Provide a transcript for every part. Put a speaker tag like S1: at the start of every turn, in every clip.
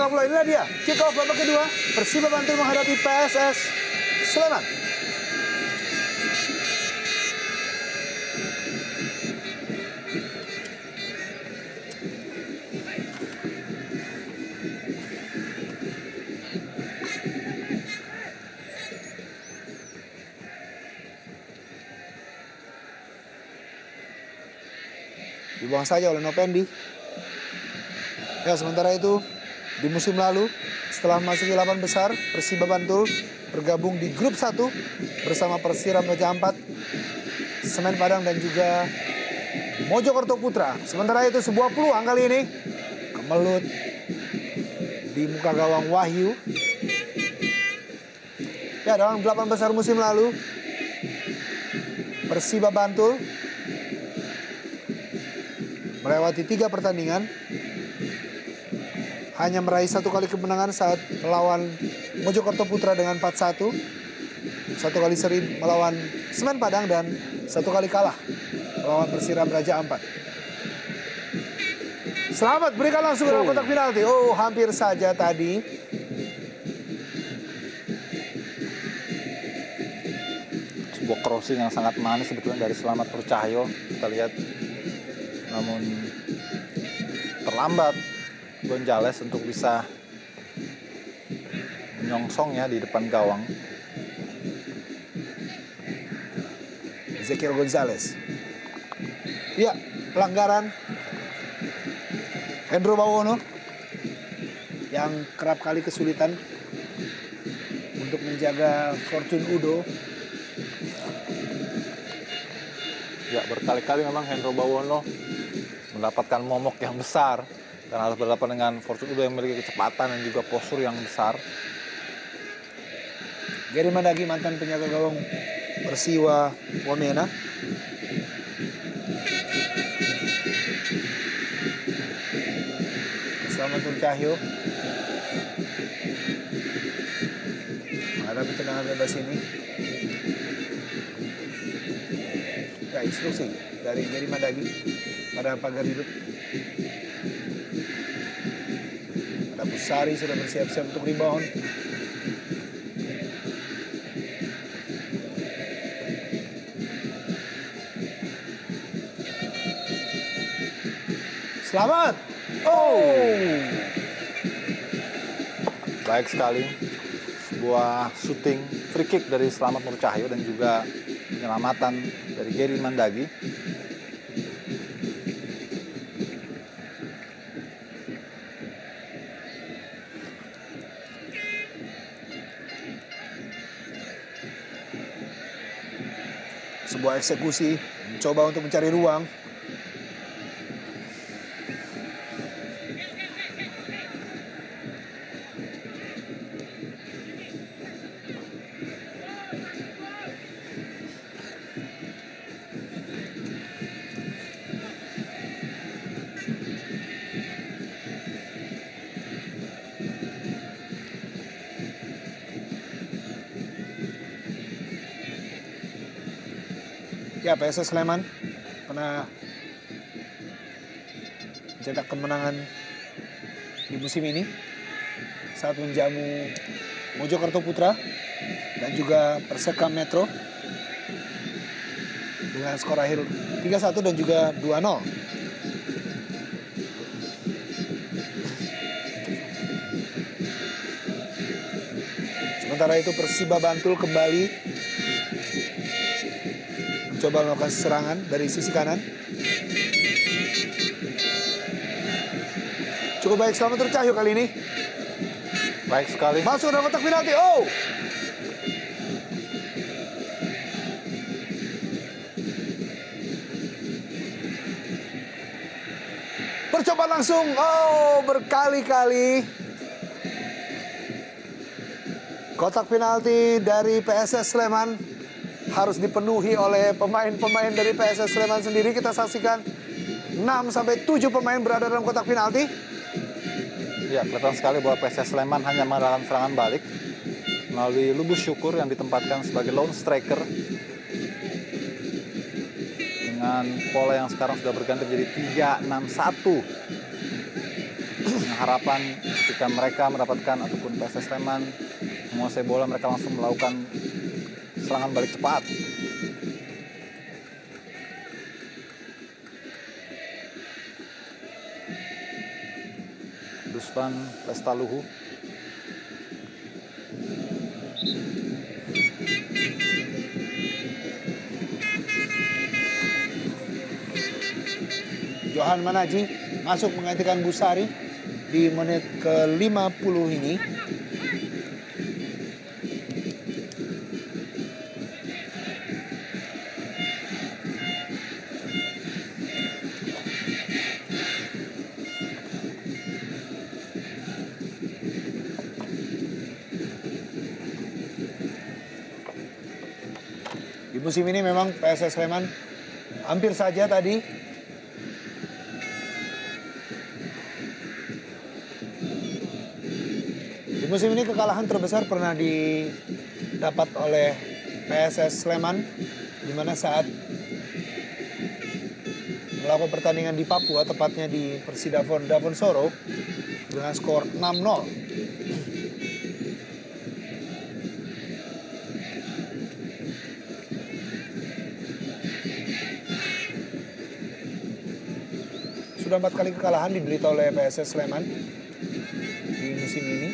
S1: sepak bola. Inilah dia, kick off babak kedua. Persiba Bantul menghadapi PSS Sleman. Dibuang saja oleh Nopendi. Ya, sementara itu di musim lalu setelah memasuki 8 besar, Persiba Bantul bergabung di grup 1 bersama Persiram Raja Ampat, Semen Padang dan juga Mojokerto Putra. Sementara itu sebuah peluang kali ini kemelut di muka gawang Wahyu. Ya, dalam 8 besar musim lalu Persiba Bantul melewati 3 pertandingan, hanya meraih 1 kali kemenangan saat melawan Mojokerto Putra dengan 4-1, 1 kali seri melawan Semen Padang, dan 1 kali kalah melawan Persiram Raja Ampat. Selamat, berikan langsung dalam kotak penalti. Oh, hampir saja tadi.
S2: Sebuah crossing yang sangat manis sebetulnya dari Selamat Nurcahyo. Kita lihat, namun terlambat Gonzales untuk bisa menyongsongnya di depan gawang.
S1: Ezekiel Gonzales. Ya, pelanggaran Hendro Bawono yang kerap kali kesulitan untuk menjaga Fortune Udo.
S2: Ya, berkali-kali memang Hendro Bawono mendapatkan momok yang besar dan harus berhadapan dengan Fortune Udo yang memiliki kecepatan dan juga postur yang besar.
S1: Gary Mandagi, mantan penjaga gawang Persiwa Wamena. Selamat Nurcahyo menghadapi tendangan bebas ini. Ya, instruksi dari Gary Mandagi pada pagar hidup. Ada Busari sudah bersiap-siap untuk rebound. Selamat. Oh,
S2: Baik sekali. Sebuah shooting free kick dari Selamat Nurcahyo dan juga penyelamatan dari Gary Mandagi.
S1: sebuah eksekusi, mencoba untuk mencari ruang. Ya, PSS Sleman pernah mencetak kemenangan di musim ini saat menjamu Mojokerto Putra dan juga Perseka Metro dengan skor akhir 3-1 dan juga 2-0. Sementara itu Persiba Bantul kembali coba melakukan serangan dari sisi kanan. Cukup baik Selamat Nurcahyo kali ini.
S2: Baik sekali.
S1: Masuk dalam kotak penalti. Oh! Percobaan langsung. Oh, berkali-kali. Kotak penalti dari PSS Sleman harus dipenuhi oleh pemain-pemain dari PSS Sleman sendiri. Kita saksikan 6-7 pemain berada dalam kotak penalti.
S2: Ya, kelihatan sekali bahwa PSS Sleman hanya mengandalkan serangan balik melalui Lubus Syukur yang ditempatkan sebagai lone striker dengan pola yang sekarang sudah berganti menjadi 3-6-1 yang harapan ketika mereka mendapatkan ataupun PSS Sleman menguasai bola, mereka langsung melakukan serangan balik cepat. Ruslan Lestaluhu.
S1: Johan Manaji masuk menggantikan Busari di menit ke-50 ini. Di musim ini memang PSS Sleman hampir saja tadi di musim ini kekalahan terbesar pernah didapat oleh PSS Sleman, di mana saat melakukan pertandingan di Papua, tepatnya di Persidafon Dafonsoro dengan skor 6-0. Sudah 4 kali kekalahan diderita oleh PSS Sleman di musim ini,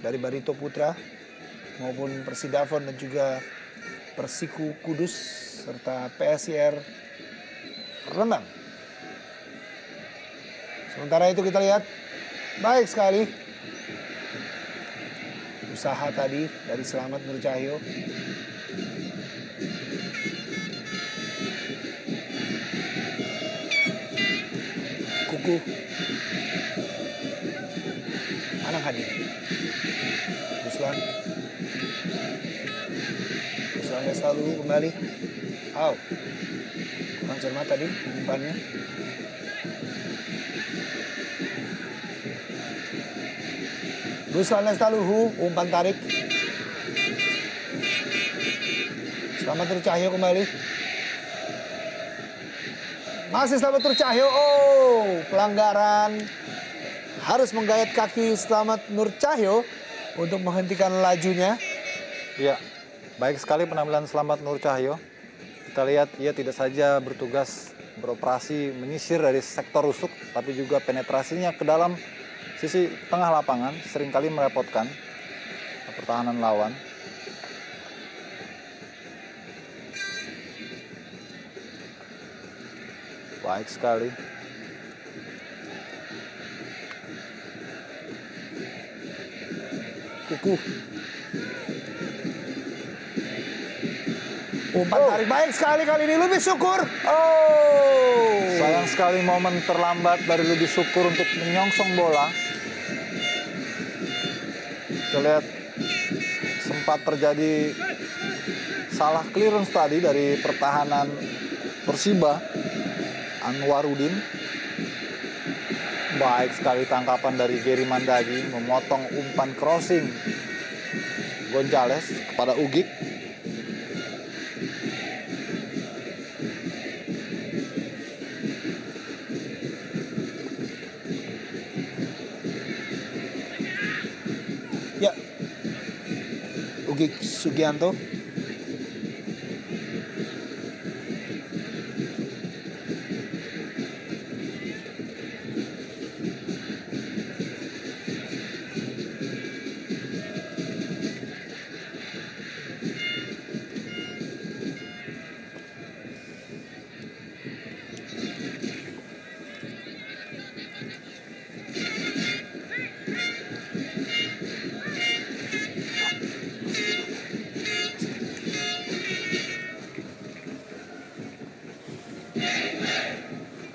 S1: dari Barito Putra maupun Persidafon dan juga Persiku Kudus serta PSIR Rembang. Sementara itu kita lihat baik sekali usaha tadi dari Selamat Nur Cahyo. Kuku Anang Hadi. Ruslan selalu kembali. Kurang cermat tadi umpannya. Ruslan Lestaluhu, umpan tarik. Selamat Nur Cahyo kembali. Masih Selamat Nur Cahyo. Pelanggaran. Harus menggayat kaki Selamat Nur Cahyo untuk menghentikan lajunya.
S2: Ya, baik sekali penampilan Selamat Nur Cahyo. Kita lihat ia tidak saja bertugas beroperasi menyisir dari sektor rusuk, tapi juga penetrasinya ke dalam sisi tengah lapangan seringkali merepotkan pertahanan lawan. Baik sekali.
S1: Kuku. Umpan tarik baik sekali kali ini Lubis Syukur.
S2: Sayang sekali momen terlambat dari Lubis Syukur untuk menyongsong bola. Kita lihat sempat terjadi salah clearance tadi dari pertahanan Persiba, Anwarudin. Baik sekali tangkapan dari Gary Mandagi memotong umpan crossing Gonzales kepada Ugik.
S1: Ya, Ugik Sugianto.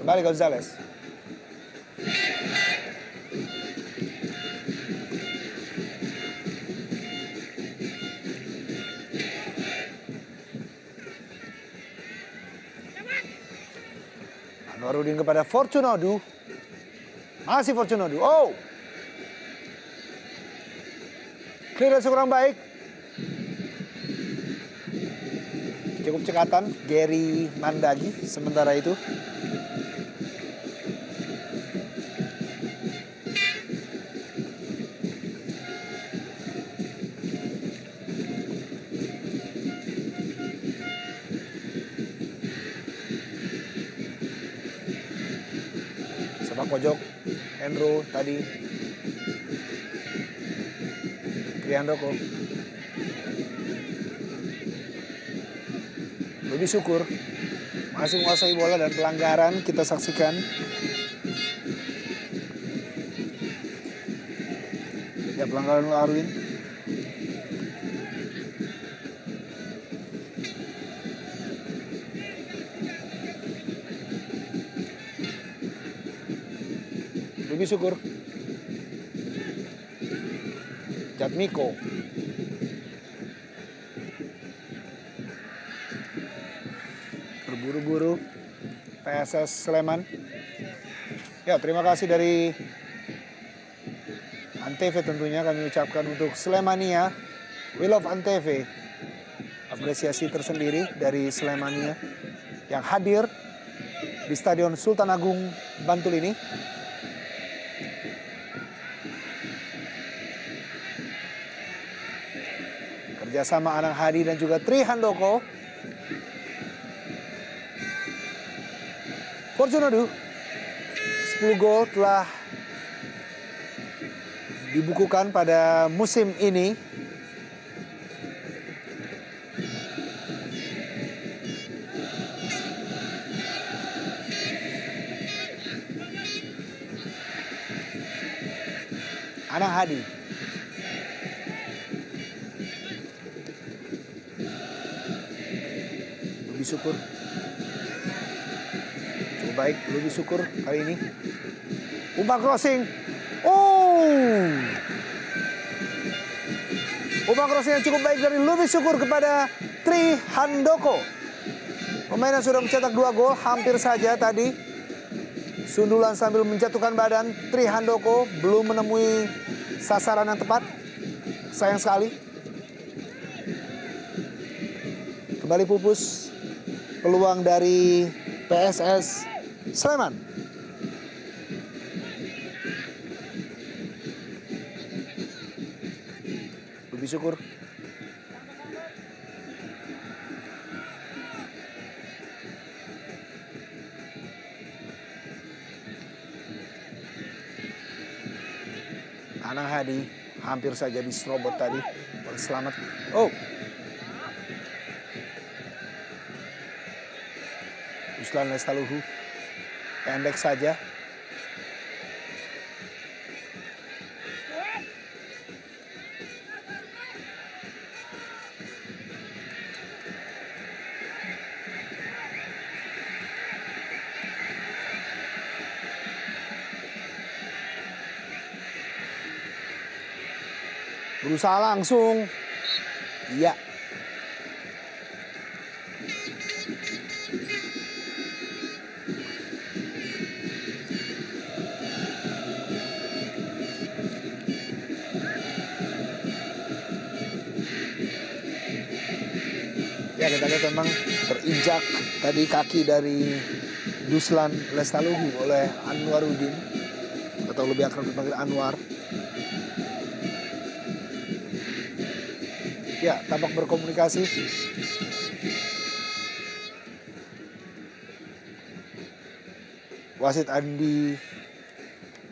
S1: Kembali Gonzales. Anwarudin kepada Fortunodu. Masih Fortunodu. Clearance kurang baik. Cukup cekatan Gary Mandagi sementara itu. Sepak pojok, Endro tadi. Trihandoko. Lebih syukur. Masih menguasai bola dan pelanggaran kita saksikan. Ya, pelanggaran oleh Arwin. Lebih syukur. Jatmiko. Berburu-buru PSS Sleman. Ya, terima kasih dari Antv tentunya kami ucapkan untuk Slemania. We love Antv. Apresiasi tersendiri dari Slemania yang hadir di Stadion Sultan Agung Bantul ini. Kerjasama Anang Hadi dan juga Trihandoko. Fortunodu, 10 gol telah dibukukan pada musim ini. Anang Hadi. Lebih syukur. Cukup baik, lebih syukur kali ini. Umpan crossing. Umpan crossing yang cukup baik dari lebih syukur kepada Trihandoko. Pemain yang sudah mencetak 2 gol hampir saja tadi. Sundulan sambil menjatuhkan badan. Trihandoko belum menemui sasaran yang tepat. Sayang sekali. Kembali pupus peluang dari PSS Sleman. Lebih syukur. Anang Hadi hampir saja diserobot tadi oleh Slamet. Ruslan Lestaluhu pendek saja. Berusaha langsung. Iya. Ya, kita lihat memang terinjak tadi kaki dari Ruslan Lestaluhu oleh Anwarudin, atau lebih akrab dipanggil Anwar. Ya, tampak berkomunikasi. Wasit Adi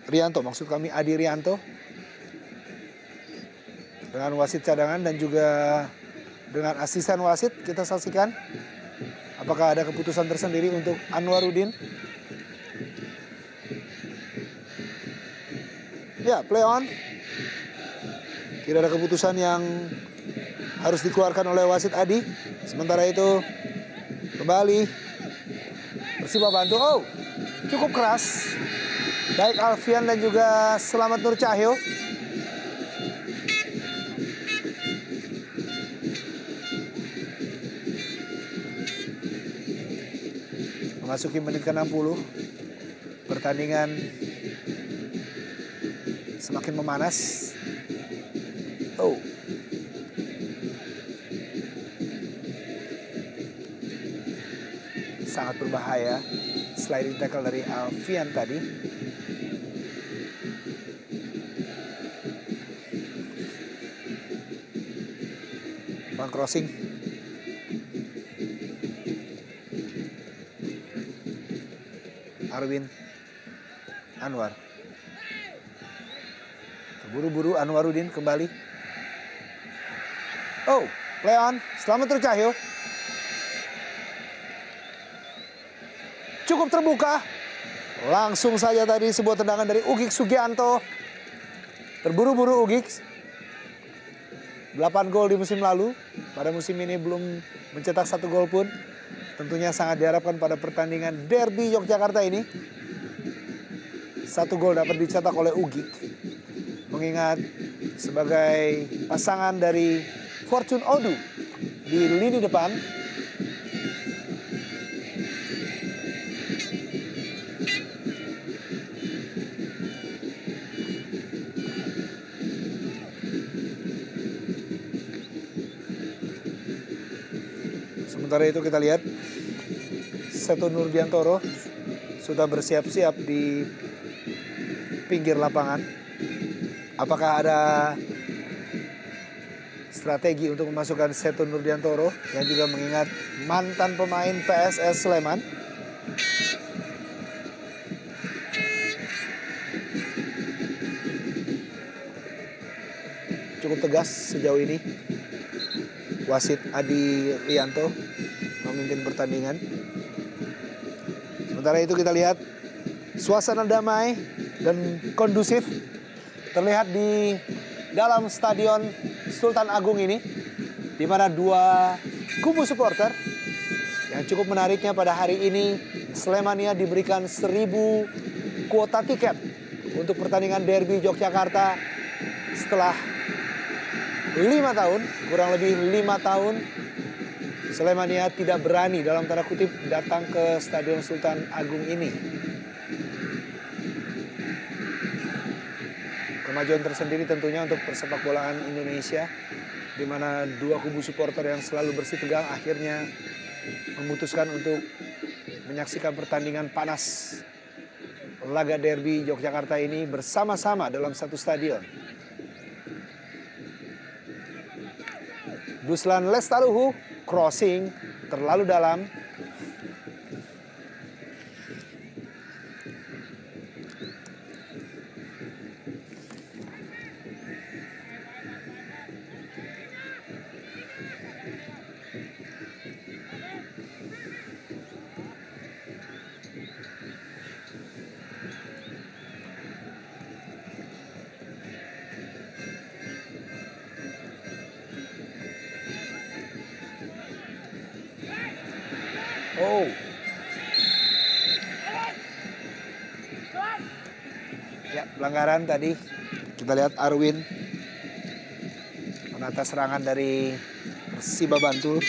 S1: Rianto, maksud kami Adi Rianto, dengan wasit cadangan dan juga dengan asisten wasit. Kita saksikan apakah ada keputusan tersendiri untuk Anwarudin. Ya, play on. Tidak ada keputusan yang harus dikeluarkan oleh wasit Adi. Sementara itu kembali Persiba Bantul. Cukup keras. Baik Alfian dan juga Selamat Nur Cahyo. Memasuki menit ke-60. Pertandingan semakin memanas. Sangat berbahaya sliding tackle dari Alfian tadi. Bang crossing. Arwin Anwar. Terburu-buru Anwarudin kembali. Oh, play on. Selamat Nur Cahyo. Cukup terbuka. Langsung saja tadi sebuah tendangan dari Ugik Sugianto. Terburu-buru Ugik. 8 gol di musim lalu. Pada musim ini belum mencetak 1 gol pun. Tentunya sangat diharapkan pada pertandingan derby Yogyakarta ini. 1 gol dapat dicetak oleh Ugik. Mengingat sebagai pasangan dari Fortune Odu di lini depan. Sementara itu kita lihat Seto Nurdiantoro sudah bersiap-siap di pinggir lapangan. Apakah ada strategi untuk memasukkan Seto Nurdiantoro yang juga mengingat mantan pemain PSS Sleman? Cukup tegas sejauh ini wasit Adi Rianto memimpin pertandingan. Sementara itu kita lihat suasana damai dan kondusif terlihat di dalam Stadion Sultan Agung ini, di mana 2 kubu supporter. Yang cukup menariknya pada hari ini Slemania diberikan 1.000 kuota tiket untuk pertandingan derby Yogyakarta setelah 5 tahun, kurang lebih 5 tahun Slemania tidak berani dalam tanda kutip datang ke Stadion Sultan Agung ini. Kemajuan tersendiri tentunya untuk persepak bolaan Indonesia, di mana 2 kubu supporter yang selalu bersih tegang akhirnya memutuskan untuk menyaksikan pertandingan panas laga derby Yogyakarta ini bersama-sama dalam satu stadion. Duslan Lestaluhu crossing terlalu dalam. Oh. Ya, pelanggaran tadi. Kita lihat Arwin menata serangan dari Persiba Bantul.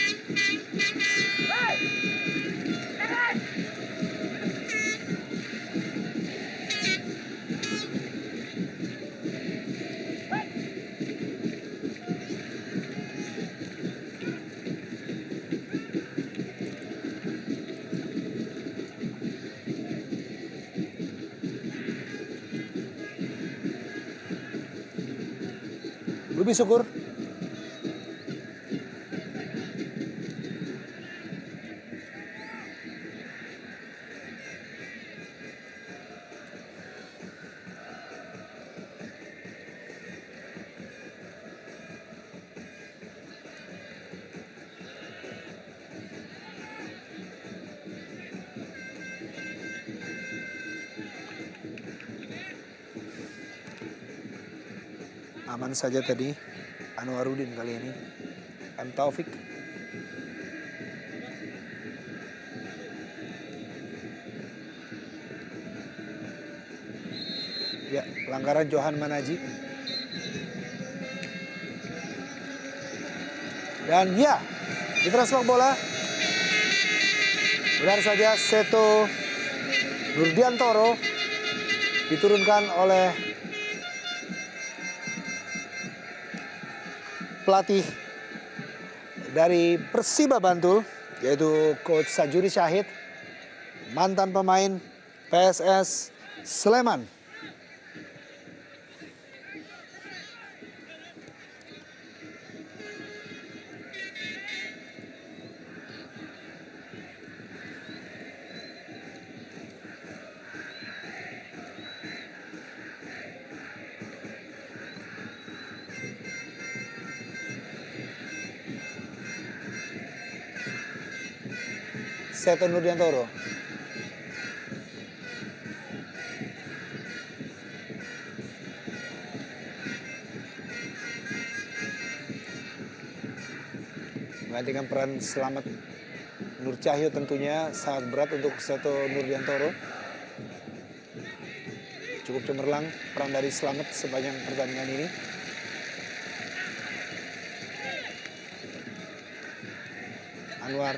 S1: Lebih syukur. Aman saja tadi Anwarudin kali ini. M. Taufik. Ya, pelanggaran Johan Manaji. Dan ya, di sepak bola benar saja Seto Nurdiantoro diturunkan oleh pelatih dari Persiba Bantul, yaitu Coach Sajuri Syahid, mantan pemain PSS Sleman. Seto Nurdiantoro. Menggantikan peran Selamat Nur Cahyo tentunya sangat berat untuk Seto Nurdiantoro. Cukup cemerlang peran dari Selamat sepanjang pertandingan ini. Anwar.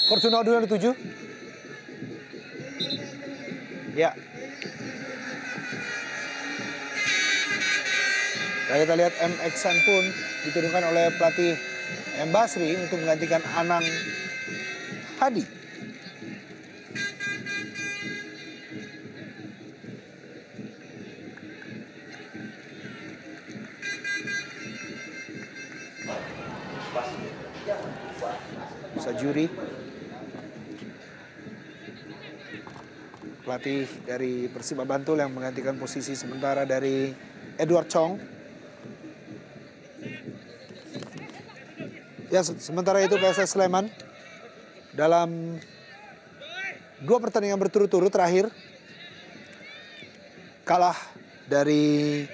S1: Fortuna 207. Ya. Dan kita lihat M. Eksan pun diturunkan oleh pelatih M. Basri untuk menggantikan Anang Hadi. Sajuri, pelatih dari Persiba Bantul yang menggantikan posisi sementara dari Edward Chong. Ya, sementara itu PSS Sleman dalam 2 pertandingan berturut-turut terakhir kalah dari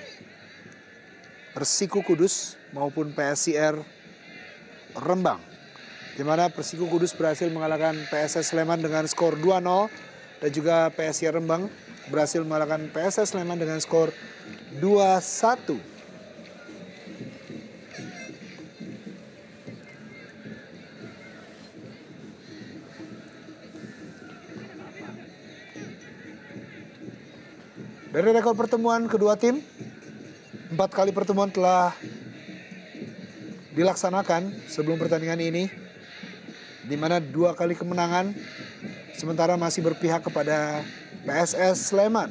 S1: Persiku Kudus maupun PSIR Rembang, di mana Persiku Kudus berhasil mengalahkan PSS Sleman dengan skor 2-0 dan juga PSIR Rembang berhasil mengalahkan PSS Sleman dengan skor 2-1. Dari rekor pertemuan kedua tim, 4 kali pertemuan telah dilaksanakan sebelum pertandingan ini, di mana 2 kali kemenangan sementara masih berpihak kepada PSS Sleman.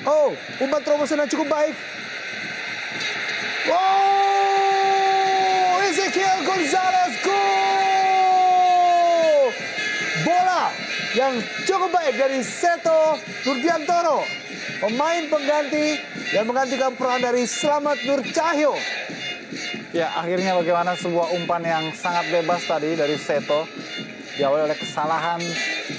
S1: Oh, umpan terobosan yang cukup baik. Wow, Ezekiel Gonzalez, gol! Bola yang cukup baik dari Seto Nurdiantoro, pemain pengganti yang menggantikan peran dari Selamat Nur Cahyo.
S2: Ya, akhirnya bagaimana sebuah umpan yang sangat bebas tadi dari Seto diawali oleh kesalahan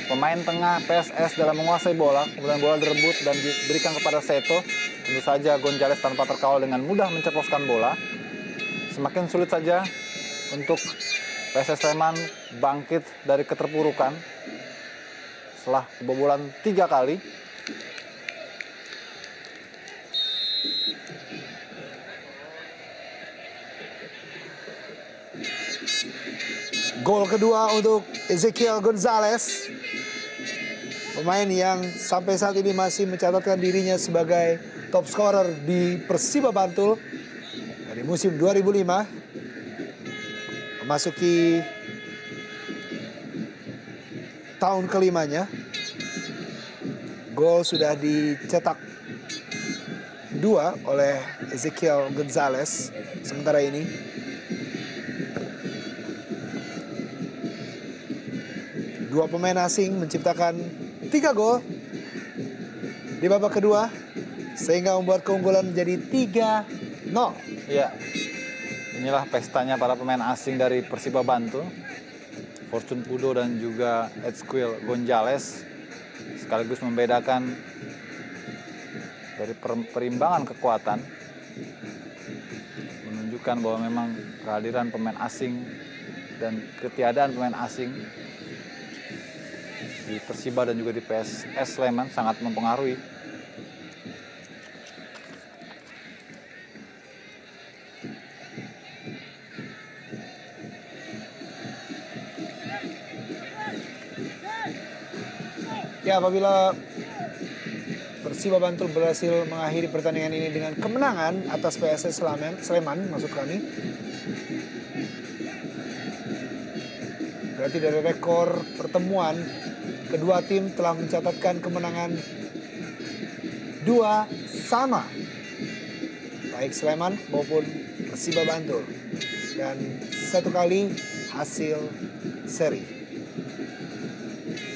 S2: pemain tengah PSS dalam menguasai bola, kemudian bola direbut dan diberikan kepada Seto. Tentu saja Gonzalez tanpa terkawal dengan mudah menceploskan bola. Semakin sulit saja untuk PSS Sleman bangkit dari keterpurukan setelah kebobolan 3 kali.
S1: Gol kedua untuk Ezekiel Gonzalez, pemain yang sampai saat ini masih mencatatkan dirinya sebagai top scorer di Persiba Bantul dari musim 2005, memasuki tahun kelimanya. Gol sudah dicetak 2 oleh Ezekiel Gonzalez sementara ini. 2 pemain asing menciptakan 3 gol di babak kedua, sehingga membuat keunggulan menjadi 3-0.
S2: Ya, inilah pestanya para pemain asing dari Persiba Bantul, Fortune Pudo dan juga Ezekiel Gonzalez, sekaligus membedakan dari perimbangan kekuatan, menunjukkan bahwa memang kehadiran pemain asing dan ketiadaan pemain asing di Persiba dan juga di PSS Sleman sangat mempengaruhi.
S1: Ya, apabila Persiba Bantul berhasil mengakhiri pertandingan ini dengan kemenangan atas PSS Sleman, maksud kami, berarti dari rekor pertemuan kedua tim telah mencatatkan kemenangan 2-sama. Baik Sleman maupun Persiba Bantul. Dan 1 kali hasil seri.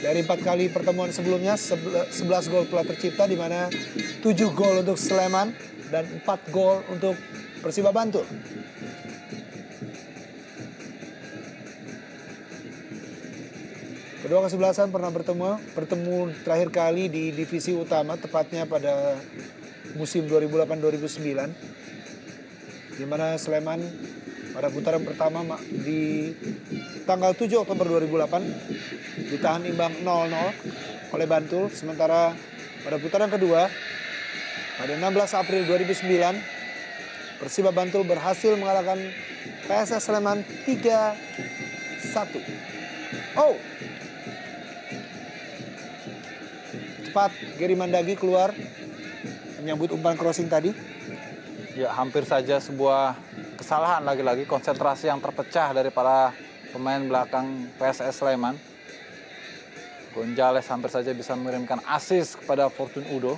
S1: Dari 4 kali pertemuan sebelumnya, 11 gol telah tercipta, di mana 7 gol untuk Sleman dan 4 gol untuk Persiba Bantul. Kedua kesebelasan pernah bertemu terakhir kali di divisi utama, tepatnya pada musim 2008-2009, di mana Sleman pada putaran pertama di tanggal 7 Oktober 2008 ditahan imbang 0-0 oleh Bantul. Sementara pada putaran kedua pada 16 April 2009 Persiba Bantul berhasil mengalahkan PSS Sleman 3-1. Oh, cepat Gary Mandagi keluar menyambut umpan crossing tadi.
S2: Ya, hampir saja sebuah kesalahan, lagi-lagi konsentrasi yang terpecah dari para pemain belakang PSS Sleman. Gonzales hampir saja bisa mengirimkan assist kepada Fortune Udo.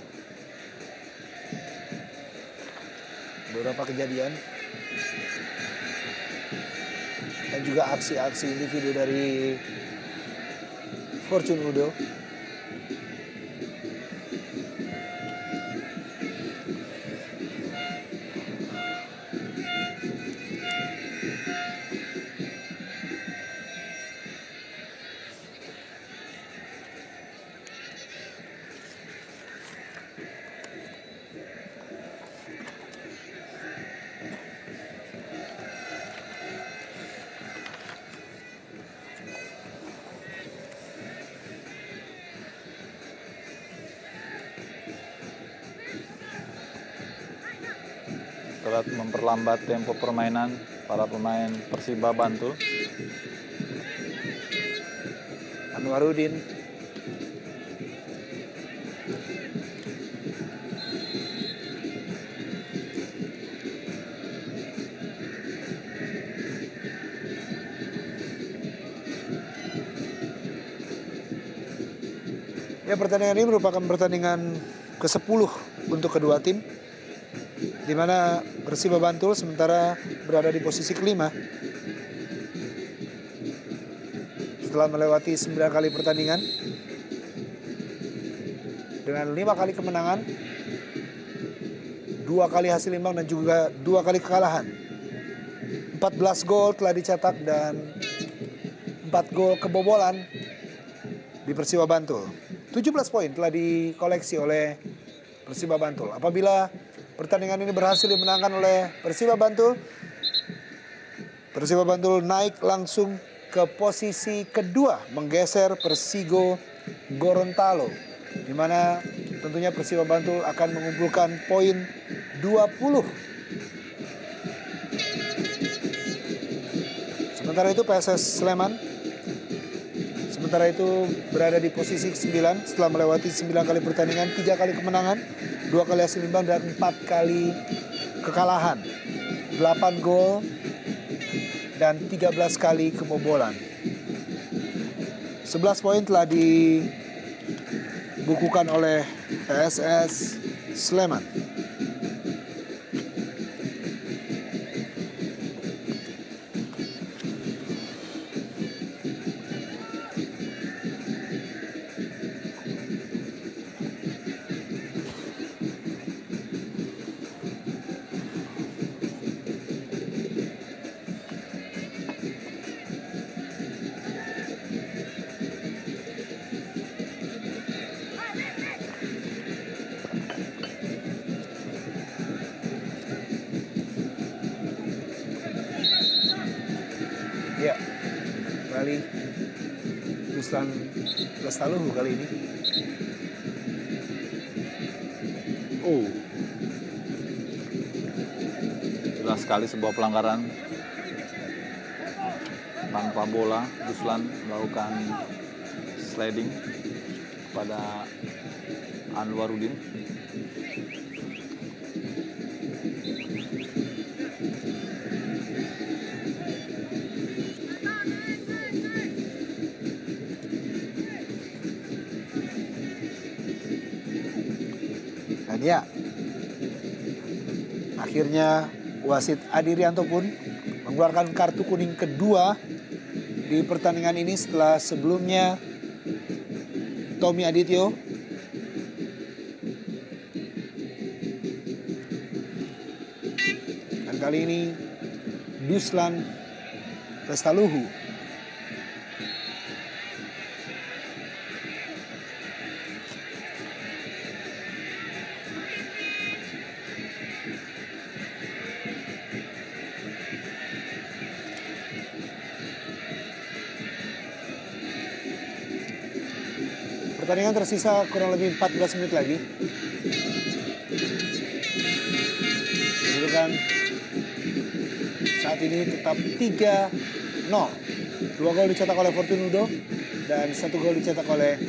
S1: Beberapa kejadian dan juga aksi-aksi individu dari Fortune Udo.
S2: Telah memperlambat tempo permainan para pemain Persiba Bantul.
S1: Anwarudin, ya, pertandingan ini merupakan pertandingan ke-10 untuk kedua tim, di mana Persiba Bantul sementara berada di posisi kelima setelah melewati 9 kali pertandingan dengan 5 kali kemenangan, 2 kali hasil imbang dan juga 2 kali kekalahan. 14 gol telah dicetak dan 4 gol kebobolan di Persiba Bantul. 17 poin telah dikoleksi oleh Persiba Bantul. Apabila pertandingan ini berhasil dimenangkan oleh Persiba Bantul, Persiba Bantul naik langsung ke posisi kedua, menggeser Persigo Gorontalo, di mana tentunya Persiba Bantul akan mengumpulkan poin 20. Sementara itu PSS Sleman sementara itu berada di posisi ke-9 setelah melewati 9 kali pertandingan, 3 kali kemenangan, 2 kali hasil imbang dan 4 kali kekalahan. 8 gol dan 13 kali kebobolan. 11 poin telah dibukukan oleh PSS Sleman. Ya, kembali Ruslan Lestaluhu kali ini.
S2: Oh, jelas sekali sebuah pelanggaran. Tanpa bola, Ruslan melakukan sliding pada Anwarudin.
S1: Ya, akhirnya wasit Adi Rianto pun mengeluarkan kartu kuning kedua di pertandingan ini setelah sebelumnya Tommy Adityo dan kali ini Duslan Lestaluhu. Pertandingan tersisa kurang lebih 14 menit lagi. Kedudukan saat ini tetap 3-0. 2 gol dicetak oleh Fortunudo dan 1 gol dicetak oleh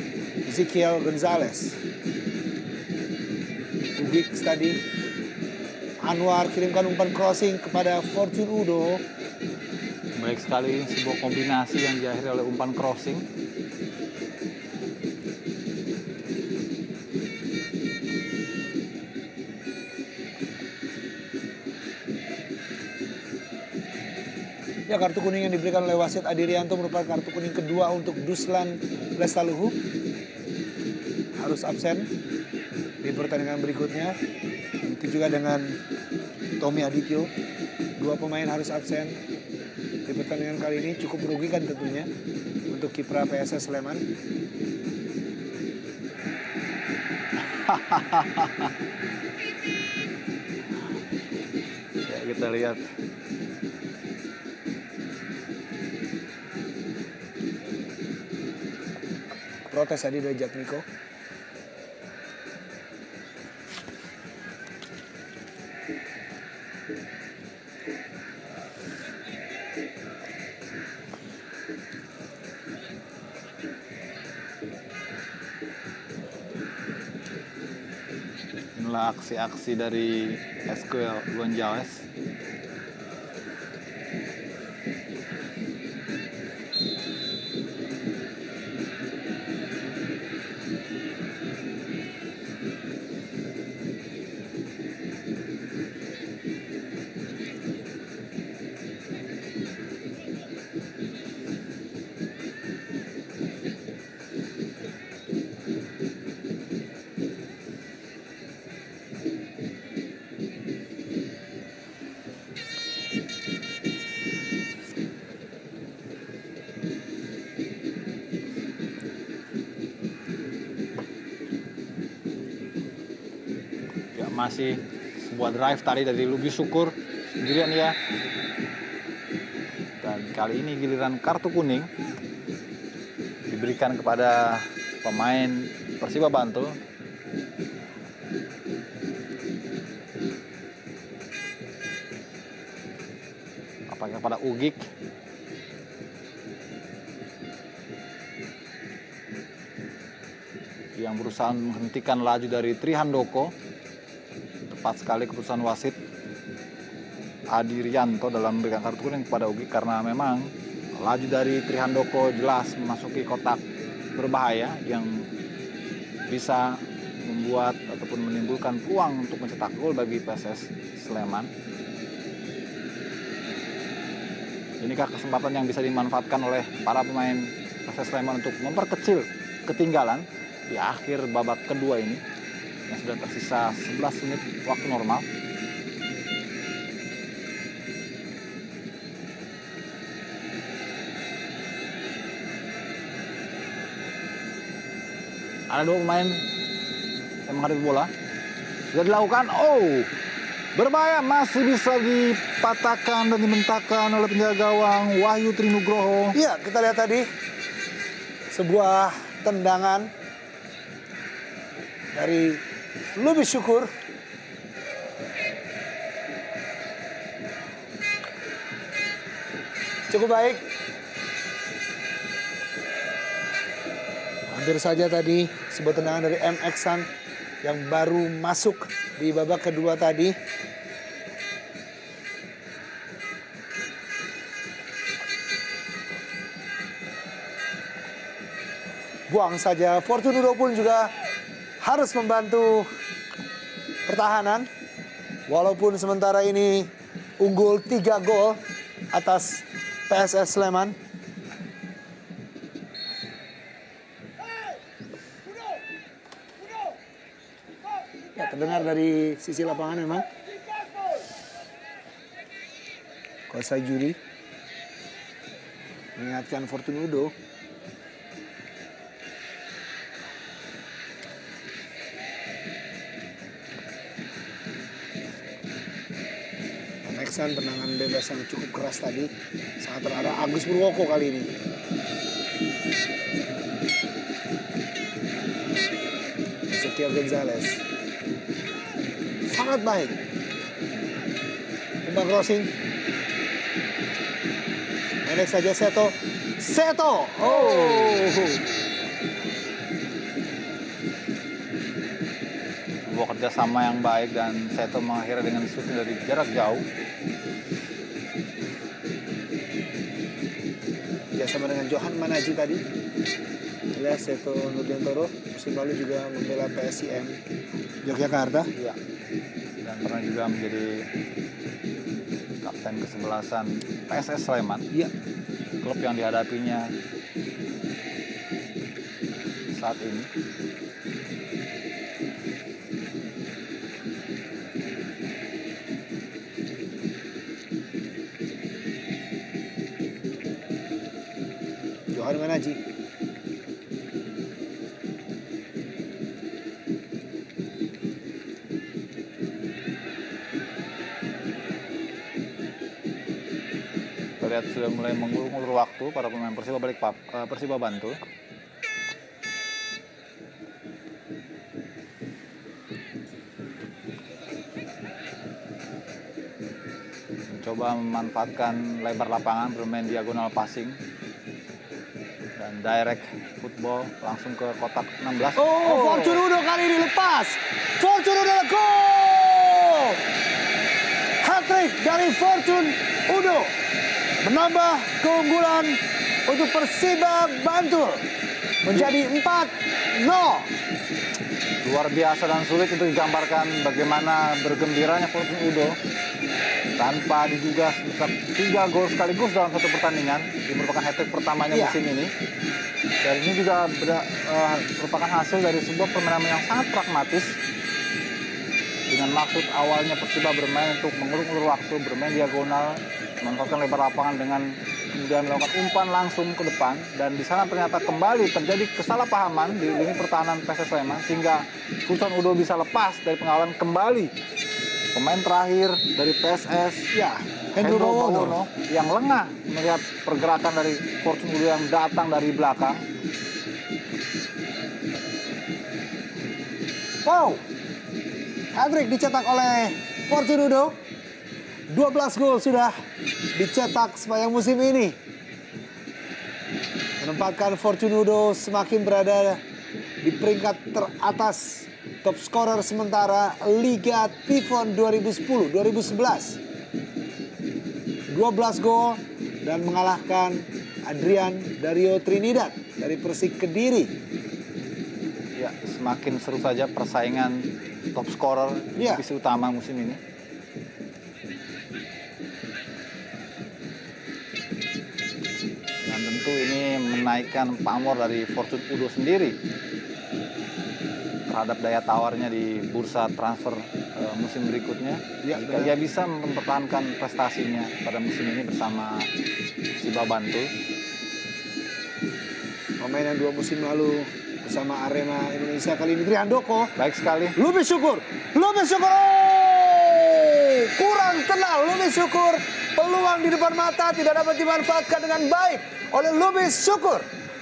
S1: Ezekiel Gonzalez. Ubik tadi. Anwar kirimkan umpan crossing kepada Fortunudo.
S2: Baik sekali, sebuah kombinasi yang diakhiri oleh umpan crossing.
S1: Ya, kartu kuning yang diberikan oleh wasit Adi Rianto merupakan kartu kuning kedua untuk Duslan Lestaluhu. Harus absen di pertandingan berikutnya. Itu juga dengan Tommy Adityo. 2 pemain harus absen di pertandingan kali ini. Cukup merugikan tentunya untuk kiprah PSS Sleman.
S2: Ya, kita lihat.
S1: Protes tadi dari Jatmiko.
S2: Inilah aksi-aksi dari Ezekiel Gonzalez. Masih sebuah drive tadi dari Lubi Syukur sendirian ya. Dan kali ini giliran kartu kuning diberikan kepada pemain Persiba Bantul. Apakah kepada Ugik? Yang berusaha menghentikan laju dari Trihandoko. Tepat sekali keputusan wasit Adi Rianto dalam memberikan kartu kuning kepada Ugi karena memang laju dari Trihandoko jelas memasuki kotak berbahaya yang bisa membuat ataupun menimbulkan peluang untuk mencetak gol bagi PSS Sleman. Inikah kesempatan yang bisa dimanfaatkan oleh para pemain PSS Sleman untuk memperkecil ketinggalan di akhir babak kedua ini yang sudah tersisa 11 menit waktu normal. Ada 2 pemain yang menghadapi bola. Sudah dilakukan. Oh, berbahaya, masih bisa dipatahkan dan dimentakkan oleh penjaga gawang Wahyu Trinugroho.
S1: Iya, kita lihat tadi sebuah tendangan dari Lubi Syukur. Cukup baik. Hampir saja tadi sebuah tendangan dari M. Eksan yang baru masuk di babak kedua tadi. Buang saja. Fortunudo pun juga harus membantu pertahanan. Walaupun sementara ini unggul 3 gol atas PSS Sleman. Ya, terdengar dari sisi lapangan memang. Kosai juri mengingatkan Fortunudo. Nexan tendangan bebas yang cukup keras tadi. Sangat terarah Agus Purwoko kali ini. Ezekiel Gonzalez. Sangat baik. Umpan crossing. Pendek saja Seto. Seto! Oh!
S2: Sebuah kerjasama yang baik dan Seto mengakhiri dengan shooting dari jarak jauh.
S1: Bersama dengan Johan Manaji tadi. Alias Seto Nurdiantoro musim lalu juga membela PSIM Yogyakarta.
S2: Iya. Dan pernah juga menjadi kapten kesebelasan PSS Sleman.
S1: Iya.
S2: Klub yang dihadapinya saat ini.
S1: Johan Manaji.
S2: Terlihat sudah mulai mengulur waktu para pemain Persiba Bantul. Mencoba memanfaatkan lebar lapangan, bermain diagonal passing. Dan direct football langsung ke kotak 16.
S1: Fortunudo kali ini lepas. Fortunudo gol! Hat-trick dari Fortunudo menambah keunggulan untuk Persiba Bantul menjadi 4-0.
S2: Luar biasa dan sulit untuk digambarkan bagaimana bergembiranya Fortunudo tanpa diduga sebesar 3 gol sekaligus dalam satu pertandingan. Ini merupakan hat-trick pertamanya musim ini. Dan ini juga merupakan hasil dari sebuah permainan yang sangat pragmatis. Dengan maksud awalnya Persiba bermain untuk mengulur-ulur waktu, bermain diagonal, memanfaatkan lebar lapangan dengan kemudian melakukan umpan langsung ke depan. Dan di sana ternyata kembali terjadi kesalahpahaman di lini pertahanan PSS Sleman sehingga Fortunudo bisa lepas dari pengawalan kembali. Pemain terakhir dari PSS,
S1: Ya,
S2: Hendro Bawono yang lengah melihat pergerakan dari Fortunudo yang datang dari belakang.
S1: Wow. Hat-trick dicetak oleh Fortunudo. 12 gol sudah dicetak sepanjang musim ini. Menempatkan Fortunudo semakin berada di peringkat teratas top scorer sementara Liga Pivon 2010-2011. 12 gol dan mengalahkan Adrian Dario Trinidad dari Persik Kediri.
S2: Ya, semakin seru saja persaingan top scorer
S1: Ya.
S2: divisi utama musim ini. Dan tentu ini menaikkan pamor dari Fortunudo sendiri terhadap daya tawarnya di bursa transfer musim berikutnya.
S1: Ya,
S2: Jika dia bisa mempertahankan prestasinya pada musim ini bersama Persiba Bantul.
S1: Pemain yang 2 musim lalu bersama Arema Indonesia, kali ini Trihandoko.
S2: Baik sekali.
S1: Lubis Syukur. Oh, kurang tenang Lubis Syukur. Peluang di depan mata tidak dapat dimanfaatkan dengan baik oleh Lubis Syukur.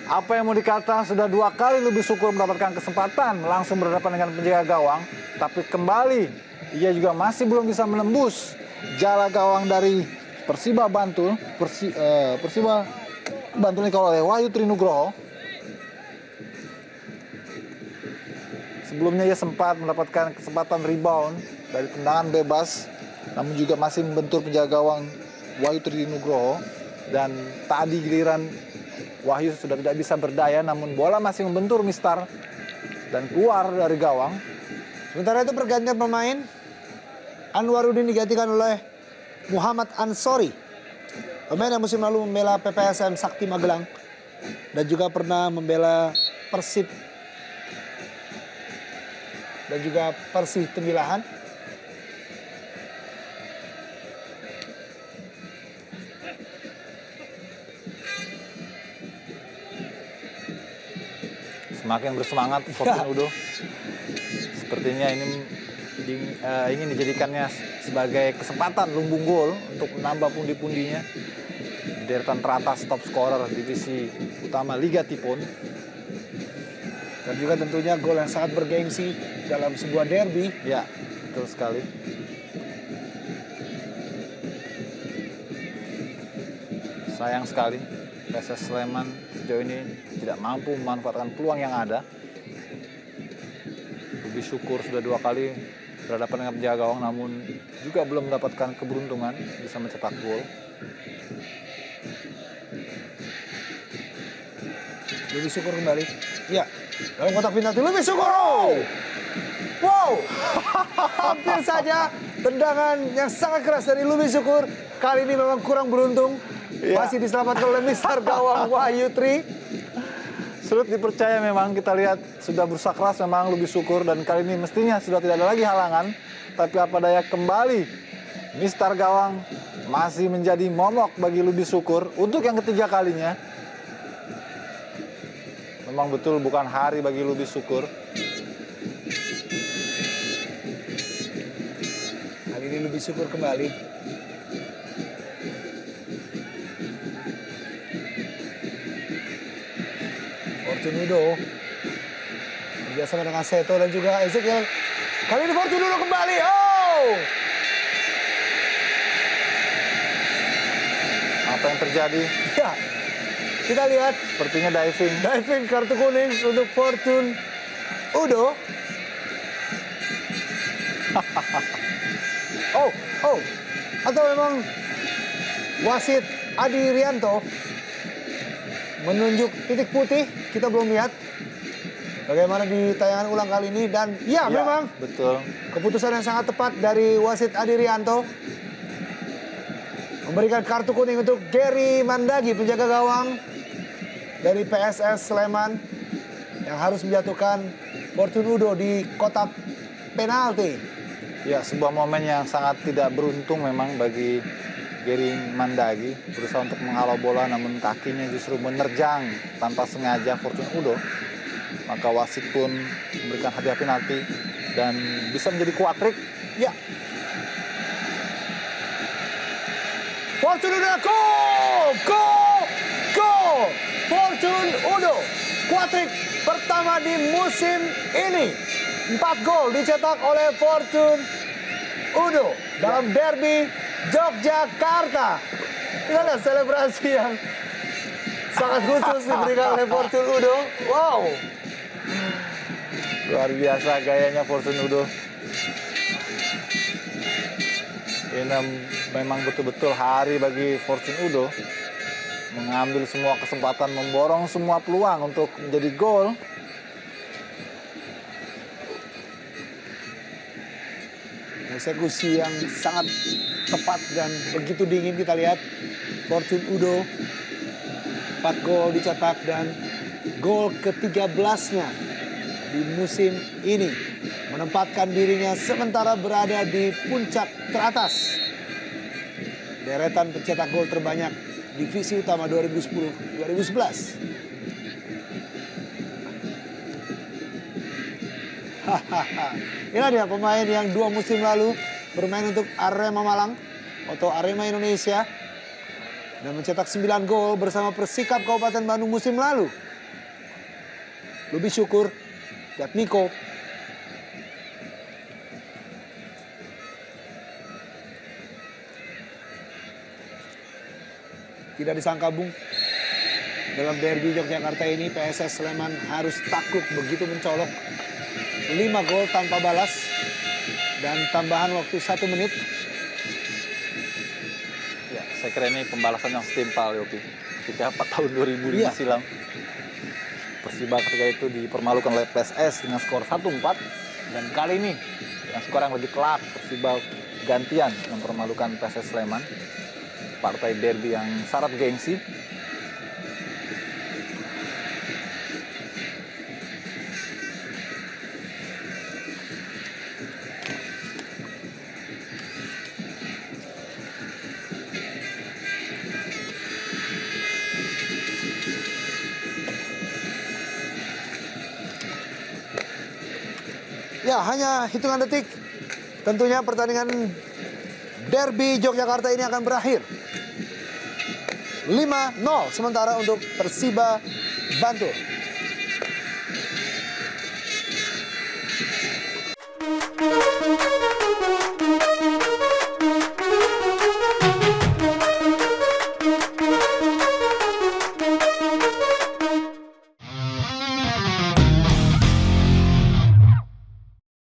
S2: Apa yang mau dikata, sudah 2 kali Lubis Syukur mendapatkan kesempatan langsung berhadapan dengan penjaga gawang. Tapi kembali, ia juga masih belum bisa menembus jala gawang dari Persiba Bantul. Persiba Bantul ini kalau oleh Wahyu Trinugroho. Sebelumnya ia sempat mendapatkan kesempatan rebound dari tendangan bebas, namun juga masih membentur penjaga gawang Wahyu Trinugroho. Dan tadi giliran Wahyu sudah tidak bisa berdaya, namun bola masih membentur Mistar dan keluar dari gawang.
S1: Sementara itu pergantian pemain, Anwaruddin digantikan oleh Muhammad Ansori. Pemain yang musim lalu membela PPSM Sakti Magelang dan juga pernah membela Persib dan juga Persih Tembilahan.
S2: Semakin bersemangat Fortune Udo. Sepertinya ini ingin dijadikannya sebagai kesempatan lumbung gol untuk menambah pundi-pundinya di deretan teratas top scorer divisi utama Liga Tipon.
S1: Dan juga tentunya gol yang sangat bergengsi dalam sebuah derby.
S2: Ya, betul sekali. Sayang sekali PSS Sleman sejauh ini tidak mampu memanfaatkan peluang yang ada. Lebih syukur sudah 2 kali berhadapan dengan penjaga gawang, namun juga belum mendapatkan keberuntungan bisa mencetak gol.
S1: Lebih syukur kembali. Ya, dalam kotak penalti lebih syukur. Wow, hampir saja tendangan yang sangat keras dari Lebih Syukur. Kali ini memang kurang beruntung.
S2: Ya.
S1: Masih diselamatkan oleh Mister Gawang Wahyu Tri.
S2: Sulit dipercaya memang, kita lihat sudah berusaha keras memang Lebih Syukur, dan kali ini mestinya sudah tidak ada lagi halangan. Tapi apa daya, kembali Mister Gawang masih menjadi momok bagi Lebih Syukur untuk yang ketiga kalinya. Memang betul bukan hari bagi Lebih Syukur.
S1: Kali ini Lebih Syukur kembali. Fortunudo kerjasama dengan Seto dan juga Ezekiel. Kali ini Fortunudo kembali. Oh,
S2: Apa yang terjadi?
S1: ya, kita lihat
S2: Sepertinya diving.
S1: kartu kuning untuk Fortune Udo. Oh, atau memang wasit Adi Rianto menunjuk titik putih, kita belum lihat bagaimana di tayangan ulang kali ini. Dan ya, memang
S2: betul.
S1: keputusan yang sangat tepat dari wasit Adi Rianto memberikan kartu kuning untuk Gary Mandagi, penjaga gawang dari PSS Sleman, yang harus menjatuhkan Fortune Udo di kotak penalti.
S2: Ya, sebuah momen yang sangat tidak beruntung memang bagi Gary Mandagi, berusaha untuk menghalau bola namun kakinya justru menerjang tanpa sengaja Fortune Udo. Maka wasit pun memberikan hadiah penalti dan bisa menjadi kuatrik.
S1: Ya, Fortune Udo, go! Fortune Udo, kuatrik pertama di musim ini. 4 gol dicetak oleh Fortune Udo dalam derby Yogyakarta. Kita lihat selebrasi yang sangat khusus diberikan oleh Fortune Udo. Wow,
S2: Luar biasa gayanya Fortune Udo. Ini memang betul-betul hari bagi Fortune Udo. Mengambil semua kesempatan, memborong semua peluang untuk menjadi gol.
S1: eksekusi yang sangat tepat dan begitu dingin. Kita lihat Fortune Udo 4 gol dicetak dan gol ke-13-nya di musim ini, menempatkan dirinya sementara berada di puncak teratas deretan pencetak gol terbanyak divisi utama 2010-2011. Inilah dia pemain yang 2 musim lalu bermain untuk Arema Malang atau Arema Indonesia dan mencetak 9 gol bersama Persikap Kabupaten Bandung musim lalu. Lebih Syukur, Jatmiko, tidak disangka, Bung, dalam derby Yogyakarta ini PSS Sleman harus takluk begitu mencolok. 5 gol tanpa balas dan tambahan waktu 1 menit.
S2: Ya, saya kira ini pembalasan yang setimpal, Yopi. Ketika 4 tahun 2005 silam, Persiba ketika itu dipermalukan oleh PSS dengan skor 1-4. Dan kali ini dengan skor yang lebih telak, Persiba gantian mempermalukan PSS Sleman. Partai derby yang syarat gengsi.
S1: Ya, hanya hitungan detik. Tentunya pertandingan derby Yogyakarta ini akan berakhir. 5-0 sementara untuk Persiba Bantul.